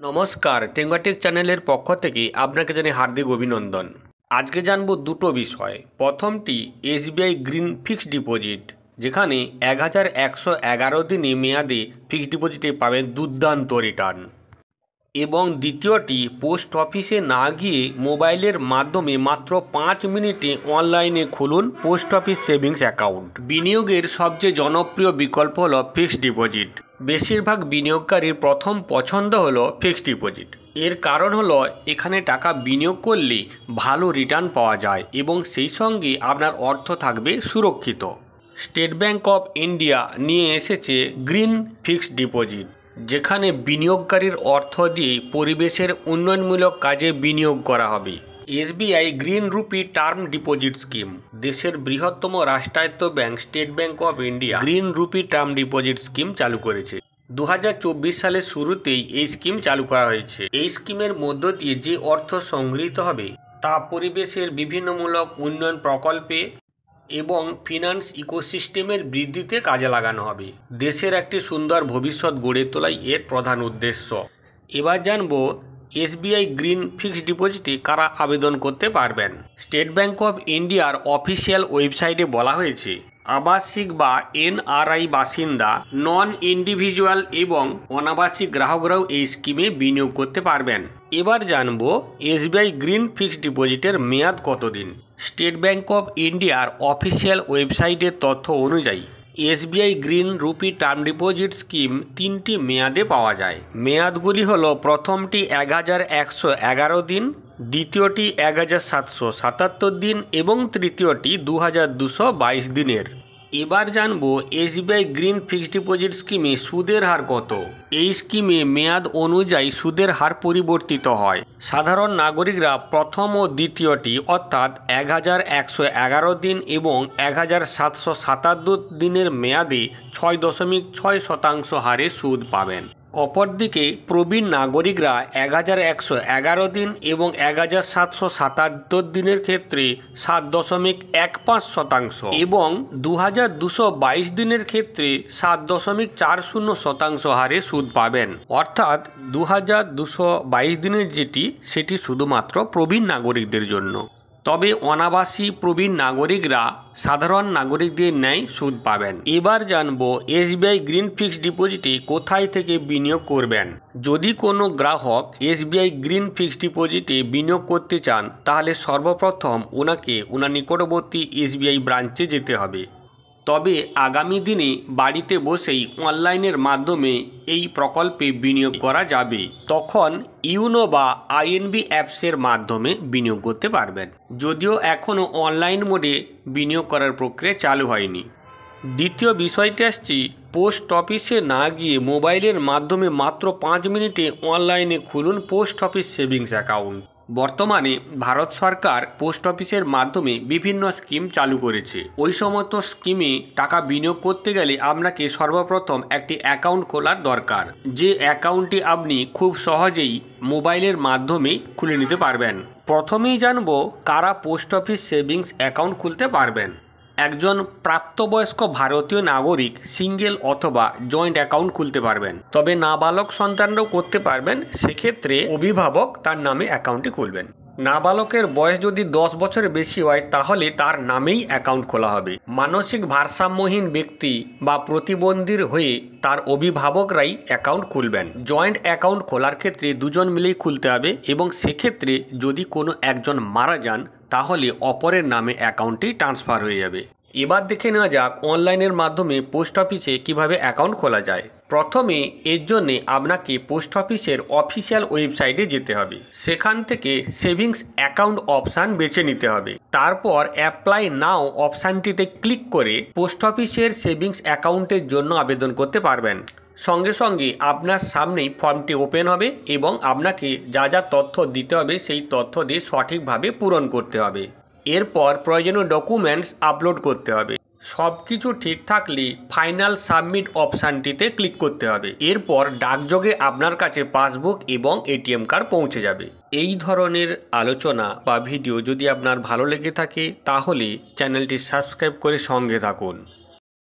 নমস্কার, টেকবাটিক চ্যানেলের পক্ষ থেকে আপনাকে জানাই হার্দিক অভিনন্দন। আজকে জানবো দুটো বিষয়। প্রথমটি এসবিআই গ্রিন ফিক্সড ডিপোজিট, যেখানে 1111 দিনে মেয়াদে ফিক্সড ডিপোজিটে পাবেন দুর্দান্ত রিটার্ন। এবং দ্বিতীয়টি পোস্ট অফিসে না গিয়ে মোবাইলের মাধ্যমে মাত্র 5 মিনিটে অনলাইনে খুলুন পোস্ট অফিস সেভিংস অ্যাকাউন্ট। বিনিয়োগের সবচেয়ে জনপ্রিয় বিকল্প হলো ফিক্সড ডিপোজিট। বেশিরভাগ বিনিয়োগকারীর প্রথম পছন্দ হলো ফিক্সড ডিপোজিট। এর কারণ হলো এখানে টাকা বিনিয়োগ করলে ভালো রিটার্ন পাওয়া যায় এবং সেই সঙ্গে আপনার অর্থ থাকবে সুরক্ষিত। স্টেট ব্যাংক অফ ইন্ডিয়া নিয়ে এসেছে গ্রিন ফিক্সড ডিপোজিট, যেখানে বিনিয়োগকারীর অর্থ দিয়ে পরিবেশের উন্নয়নমূলক কাজে বিনিয়োগ করা হবে। SBI green rupee term deposit scheme, দেশের বৃহত্তম রাষ্ট্রায়ত্ত bank state bank of India green rupee term deposit scheme চালু করেছে। 2024 সালের শুরুতেই এই স্কিম চালু করা হয়েছে। এই স্কিমের মধ্য দিয়ে যে অর্থ সংগৃহীত হবে তা পরিবেশের বিভিন্নমূলক উন্নয়ন প্রকল্পে এবং ফিনান্স ইকোসিস্টেমের বৃদ্ধিতে কাজে লাগানো হবে। দেশের একটি সুন্দর ভবিষ্যৎ গড়ে তোলাই এর প্রধান উদ্দেশ্য। এবার জানবো এসবিআই গ্রিন ফিক্সড ডিপোজিটে কারা আবেদন করতে পারবেন। স্টেট ব্যাংক অফ ইন্ডিয়ার অফিসিয়াল ওয়েবসাইটে বলা হয়েছে আবাসিক বা এনআরআই বাসিন্দা, নন ইন্ডিভিজুয়াল এবং অনাবাসিক গ্রাহকরাও এই স্কিমে বিনিয়োগ করতে পারবেন। এবার জানবো এসবিআই গ্রিন ফিক্সড ডিপোজিটের মেয়াদ কতদিন। স্টেট ব্যাংক অফ ইন্ডিয়ার অফিসিয়াল ওয়েবসাইটের তথ্য অনুযায়ী SBI green rupee term deposit scheme 3টি মেয়াদে পাওয়া যায়। মেয়াদগুলি হলো প্রথমটি 1111 দিন, দ্বিতীয়টি 1777 দিন এবং তৃতীয়টি 2222 দিনের। এবার জানবো এসবিআই গ্রিন ফিক্সড ডিপোজিট স্কিমে সুদের হার কত। এই স্কিমে মেয়াদ অনুযায়ী সুদের হার পরিবর্তিত হয়। সাধারণ নাগরিকরা প্রথম ও দ্বিতীয়টি অর্থাৎ 1111 দিন এবং 1777 দিনের মেয়াদে 6.6% হারে সুদ পাবেন। অপরদিকে প্রবীণ নাগরিকরা 1111 দিন এবং 1777 দিনের ক্ষেত্রে 7.15% এবং 2222 দিনের ক্ষেত্রে 7.40% হারে সুদ পাবেন। অর্থাৎ 2222 দিনের সেটি শুধুমাত্র প্রবীণ নাগরিকদের জন্য। তবে অনাবাসী প্রবীণ নাগরিকরা সাধারণ নাগরিকদের ন্যায় সুদ পাবেন। এবার জানবো এসবিআই গ্রিন ফিক্সড ডিপোজিটে কোথায় থেকে বিনিয়োগ করবেন। যদি কোনো গ্রাহক এসবিআই গ্রিন ফিক্সড ডিপোজিটে বিনিয়োগ করতে চান তাহলে সর্বপ্রথম ওনাকে ওনার নিকটবর্তী এসবিআই ব্রাঞ্চে যেতে হবে। তবে আগামী দিনে বাড়িতে বসেই অনলাইনের মাধ্যমে এই প্রকল্পে বিনিয়োগ করা যাবে। তখন ইউনো বা আইএনবি অ্যাপসের মাধ্যমে বিনিয়োগ করতে পারবেন, যদিও এখনও অনলাইন মোডে বিনিয়োগ করার প্রক্রিয়া চালু হয়নি। দ্বিতীয় বিষয়টি আসছি পোস্ট অফিসে না গিয়ে মোবাইলের মাধ্যমে মাত্র 5 মিনিটে অনলাইনে খুলুন পোস্ট অফিস সেভিংস অ্যাকাউন্ট। বর্তমানে ভারত সরকার পোস্ট অফিসের মাধ্যমে বিভিন্ন স্কিম চালু করেছে। ওই সমস্ত স্কিমে টাকা বিনিয়োগ করতে গেলে আপনাকে সর্বপ্রথম একটি অ্যাকাউন্ট খোলার দরকার, যে অ্যাকাউন্টটি আপনি খুব সহজেই মোবাইলের মাধ্যমে খুলে নিতে পারবেন। প্রথমেই জানবো কারা পোস্ট অফিস সেভিংস অ্যাকাউন্ট খুলতে পারবেন। একজন প্রাপ্তবয়স্ক ভারতীয় নাগরিক সিঙ্গেল অথবা জয়েন্ট অ্যাকাউন্ট খুলতে পারবেন। তবে নাবালক সন্তানরাও করতে পারবেন, সেক্ষেত্রে অভিভাবক তার নামে অ্যাকাউন্টটি খুলবেন। নাবালকের বয়স যদি 10 বছরের বেশি হয় তাহলে তার নামেই অ্যাকাউন্ট খোলা হবে। মানসিক ভারসাম্যহীন ব্যক্তি বা প্রতিবন্ধীর হয়ে তার অভিভাবকরাই অ্যাকাউন্ট খুলবেন। জয়েন্ট অ্যাকাউন্ট খোলার ক্ষেত্রে দুজন মিলেই খুলতে হবে এবং সেক্ষেত্রে যদি কোনো একজন মারা যান তাহলে অপরের নামে অ্যাকাউন্টটি ট্রান্সফার হয়ে যাবে। এবার দেখে নেওয়া যাক অনলাইনের মাধ্যমে পোস্ট অফিসে কিভাবে অ্যাকাউন্ট খোলা যায়। প্রথমে এর জন্যে আপনাকে পোস্ট অফিসের অফিসিয়াল ওয়েবসাইটে যেতে হবে। সেখান থেকে সেভিংস অ্যাকাউন্ট অপশান বেছে নিতে হবে। তারপর অ্যাপ্লাই নাও অপশানটিতে ক্লিক করে পোস্ট অফিসের সেভিংস অ্যাকাউন্টের জন্য আবেদন করতে পারবেন। সঙ্গে সঙ্গে আপনার সামনেই ফর্মটি ওপেন হবে এবং আপনাকে যা যা তথ্য দিতে হবে সেই তথ্য দিয়ে সঠিকভাবে পূরণ করতে হবে। এরপর প্রয়োজনীয় ডকুমেন্টস আপলোড করতে হবে। সব কিছু ঠিক থাকলে ফাইনাল সাবমিট অপশানটিতে ক্লিক করতে হবে। এরপর ডাকযোগে আপনার কাছে পাসবুক এবং এটিএম কার্ড পৌঁছে যাবে। এই ধরনের আলোচনা বা ভিডিও যদি আপনার ভালো লেগে থাকে তাহলে চ্যানেলটি সাবস্ক্রাইব করে সঙ্গে থাকুন।